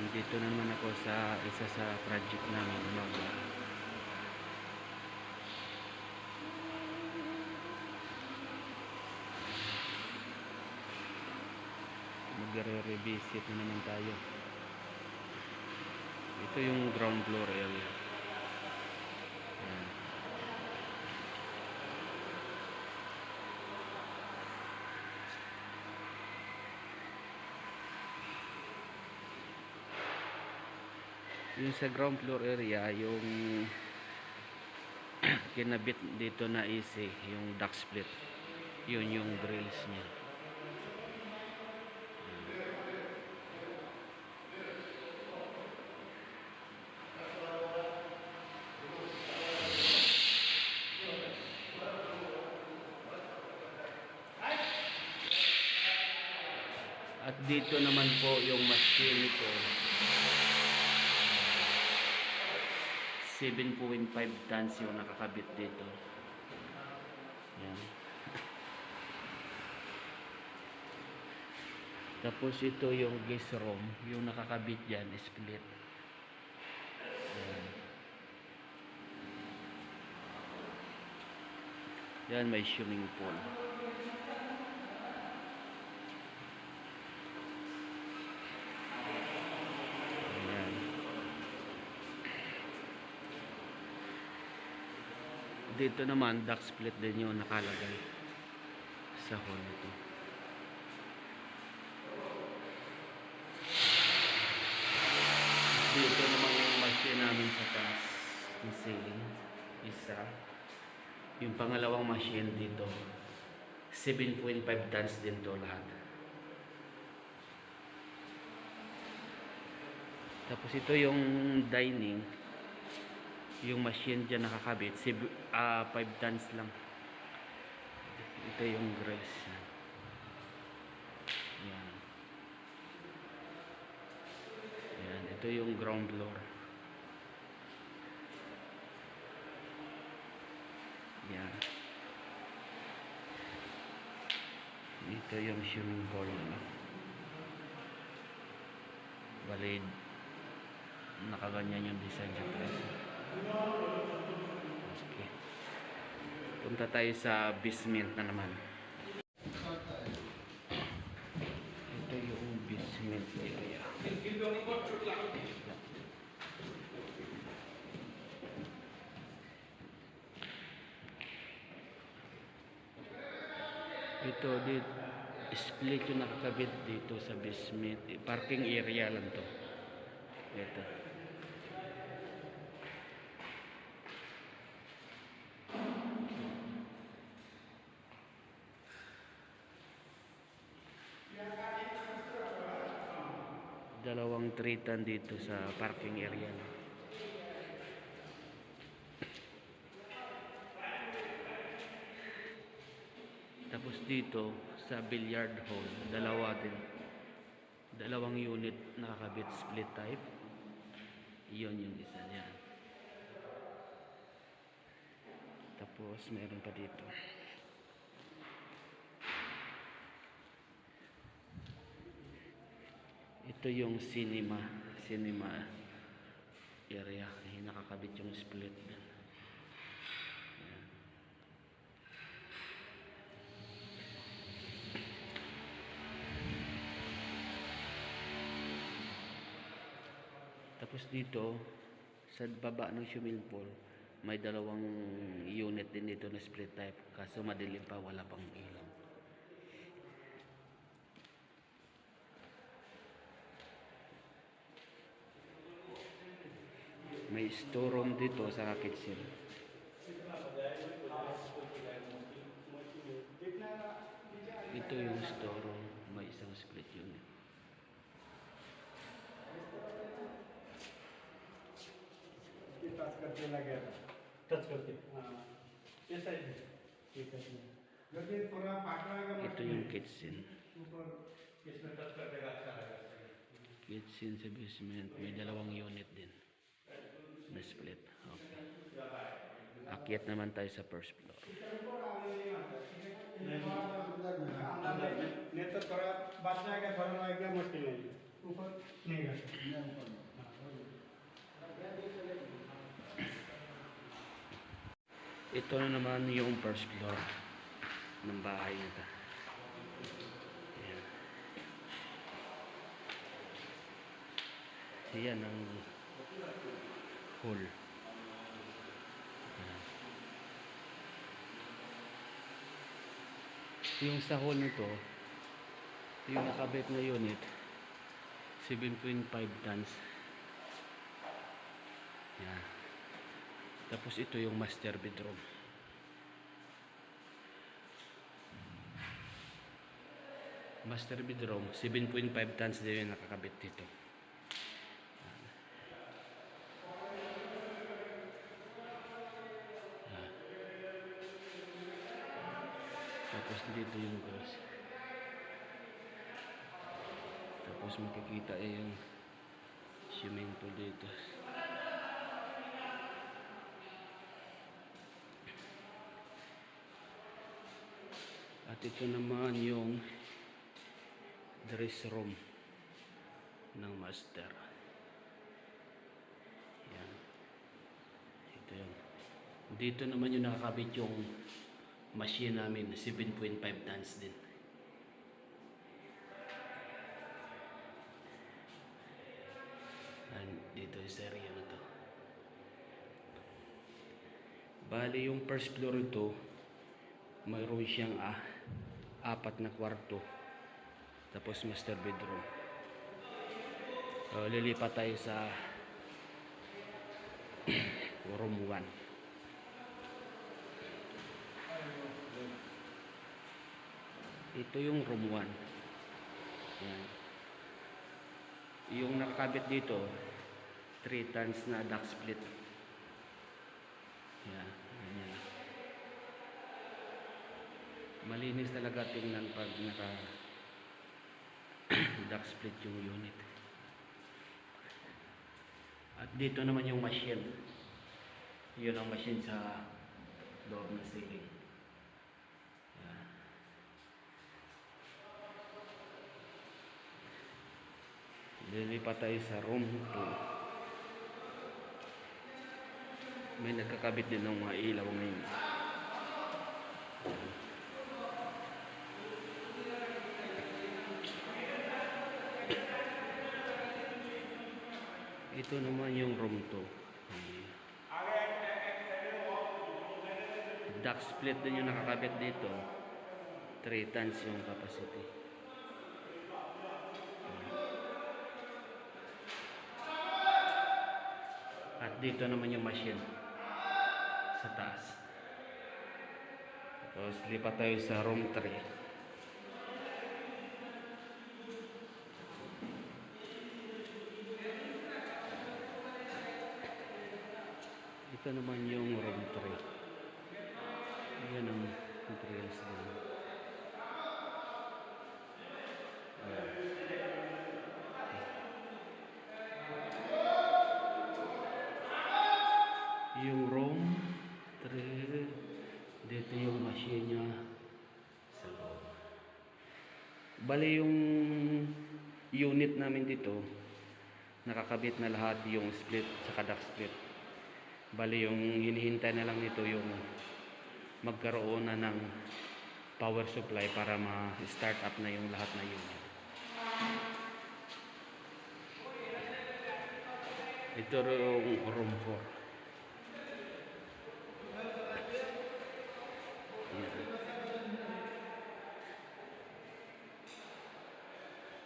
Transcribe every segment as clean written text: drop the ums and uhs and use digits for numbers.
Dito na naman ako sa isa sa project namin magre-revisit na naman tayo. Ito yung ground floor area. Ayan. Yung sa ground floor area, yung kinabit dito na easy, yung duct split. Yun yung grills niya. At dito naman po yung machine nito, 7.5 tons yung nakakabit dito. Yan. Tapos ito yung gas room, yung nakakabit dyan, split. Yan. Yan, may swimming pool. Ayan. Dito naman, duct split din yung nakalagay sa hall nito. Dito naman yung machine namin sa taas ng ceiling, isa. Yung pangalawang machine dito, 7.5 tons din to lahat. Tapos ito yung dining, yung machine dyan nakakabit, 5 tons lang. Ito yung grills. Yan. Yan, ito yung ground floor. Yan. Ito yung swimming pool. Balid. Nakaganyan yung design syempre. Okay. Punta tayo sa basement na naman. Ito yung basement area. Ito dito, split yung nakakabit dito sa basement. Parking area lang to. Ito. Dalawang tritan dito sa parking area. Tapos dito sa billiard hall, dalawang unit nakakabit, split type. Iyon yung isa niya. Tapos meron pa dito. Ito yung cinema area. Nakakabit yung split. Tapos dito sa baba ng swimming pool, may dalawang unit din dito na split type, kaso madilim pa, wala pang ilaw. May storeroom dito sa kitchen. Ito yung storeroom, may isang split unit. Touch करते ये साइड है Ito yung kitchen. इसमें टच कर देगा अच्छा लगेगा Kitchen sa basement, may dalawang unit din na split. Okay. Akyat naman tayo sa first floor. नहीं तो थोड़ा बाद में आके भरना एकदम मुश्किल नहीं है ऊपर नहीं गया हाँ, Ito na naman yung first floor ng bahay nito. Ayan. Yan ang hall. Ayan. Yung sa hall nito, yung nakabit na unit, 7.5 tons. Yan. Tapos ito yung master bedroom. Master bedroom, 7.5 tons din yung nakakabit dito. Yan. Tapos dito yung doors. Tapos makikita yung swimming pool dito. At ito naman yung dress room ng master. Yan. Ito yun. Dito naman yung nakakabit yung machine namin, 7.5 tons din. And dito sa area na to. Bali yung first floor ito, mayroon siyang apat na kwarto. Tapos master bedroom. Lilipat tayo sa room 1. Ito yung room 1. Yan. Yung nakakabit dito, 3 tons na duct split. Yan. Ganyan. Malinis talaga tingnan pag naka duct split yung unit. At dito naman yung machine. Yun ang machine sa loob na ceiling. Yan. Lilipat tayo sa room 2. May nagkakabit din ng mga ilaw ngayon. Ito naman yung room 2. Duct split din yung nakakabit dito. 3 tons yung capacity. At dito naman yung machine sa taas. Tapos lipat tayo sa room 3. Ito naman yung room 3. Yan ang materials din. Yung room 3, dito yung machine niya sa loob. Bali yung unit namin dito, nakakabit na lahat yung split sa duct split. Bali yung hinihintay na lang nito yung magkaroon na ng power supply para ma-start up na yung lahat na unit. Ito yung room 4.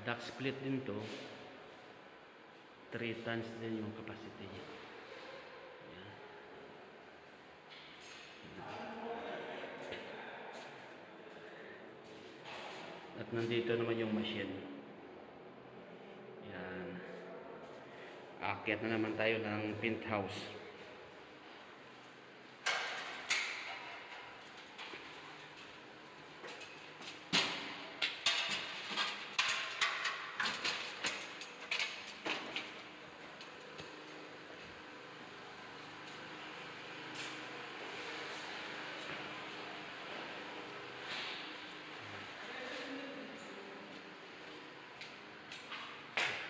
Duct split din to. 3 tons din yung capacity niya. Yan. At nandito naman yung machine. Yan. Aakyat na naman tayo ng penthouse.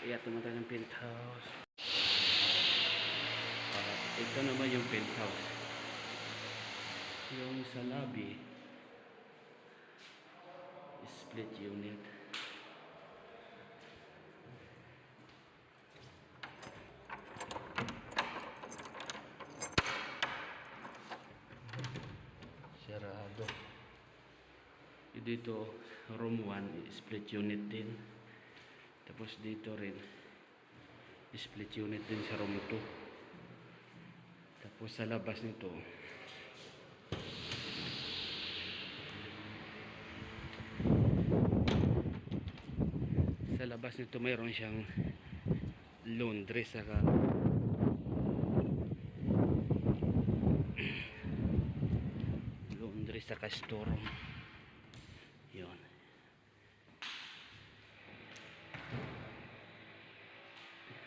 Kaya tumatay ng penthouse. Ito naman yung penthouse. Yung sa lobby, split unit. Sarado. Dito, room 1, split unit din. Tapos dito rin, split unit din sa room 2. Tapos sa labas nito, mayroon siyang laundry saka store. Yun.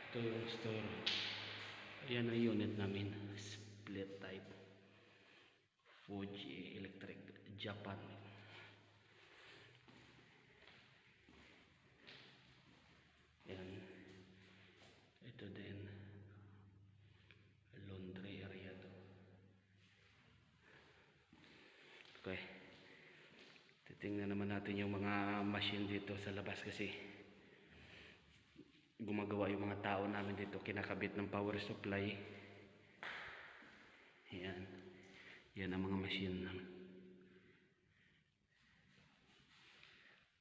Ito yung store. Ayan ang unit namin. Split type. Fuji Electric Japan. Ayan. Ito din. Laundry area to. Okay. Titingnan naman natin yung mga machine dito sa labas kasi gumagawa yung mga tao namin dito, kinakabit ng power supply. Yan ang mga machine namin.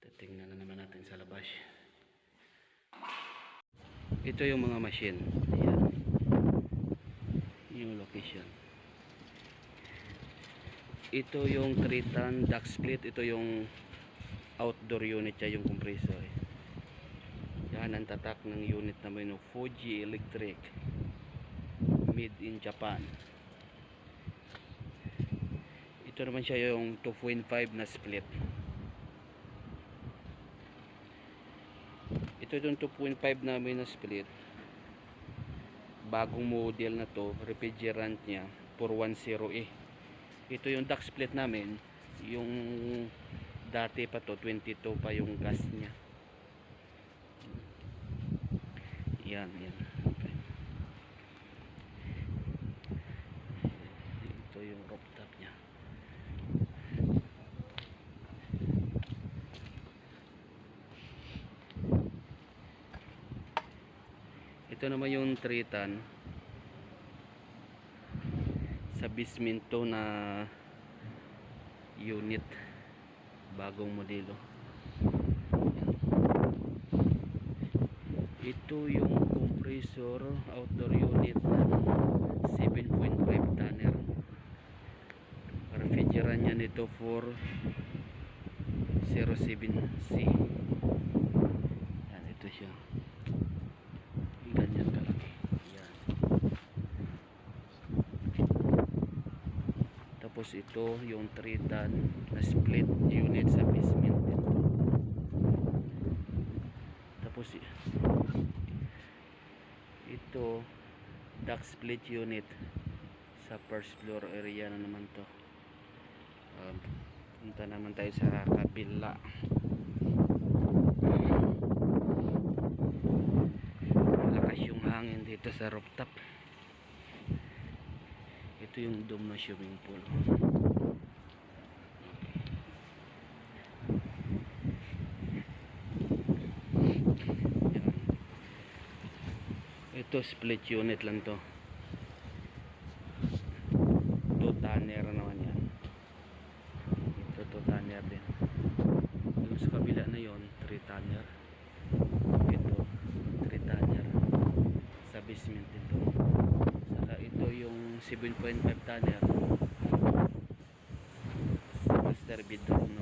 Titingnan na naman natin sa labas. Ito yung mga machine. Yan yung location. Ito yung Triton duct split. Ito yung outdoor unit niya, yung compressor. Yan ang tatak ng unit namin ng Fuji Electric, made in Japan. Ito naman siya yung 2.5 na split. Ito yung 2.5 namin na split. Bagong model na to, refrigerant niya 410E. Ito yung duct split namin, yung dati pa to 22 pa yung gas niya. Yan. Okay. Ito yung rooftop niya. Ito naman yung Triton sa basement to na unit, bagong modelo. Ito yung compressor outdoor unit na 7.5 tonner. Refrigerant niya nito 407C. Yan, ito siya. Ganyan kalaki. Yan. Tapos ito yung Triton na split unit sa basement dito. Tapos ito duct split unit sa first floor area na naman to. Punta naman tayo sa kabila. Malakas yung hangin dito sa rooftop. Ito yung dome na swimming pool. Yan. Ito split unit lang to. 2 tonner naman yan. Ito 2 tonner din. Yung sa kabila na yon 3 tonner. Ito 3 tonner sa basement ito. Saka ito yung 7.5 tonner sa master bedroom.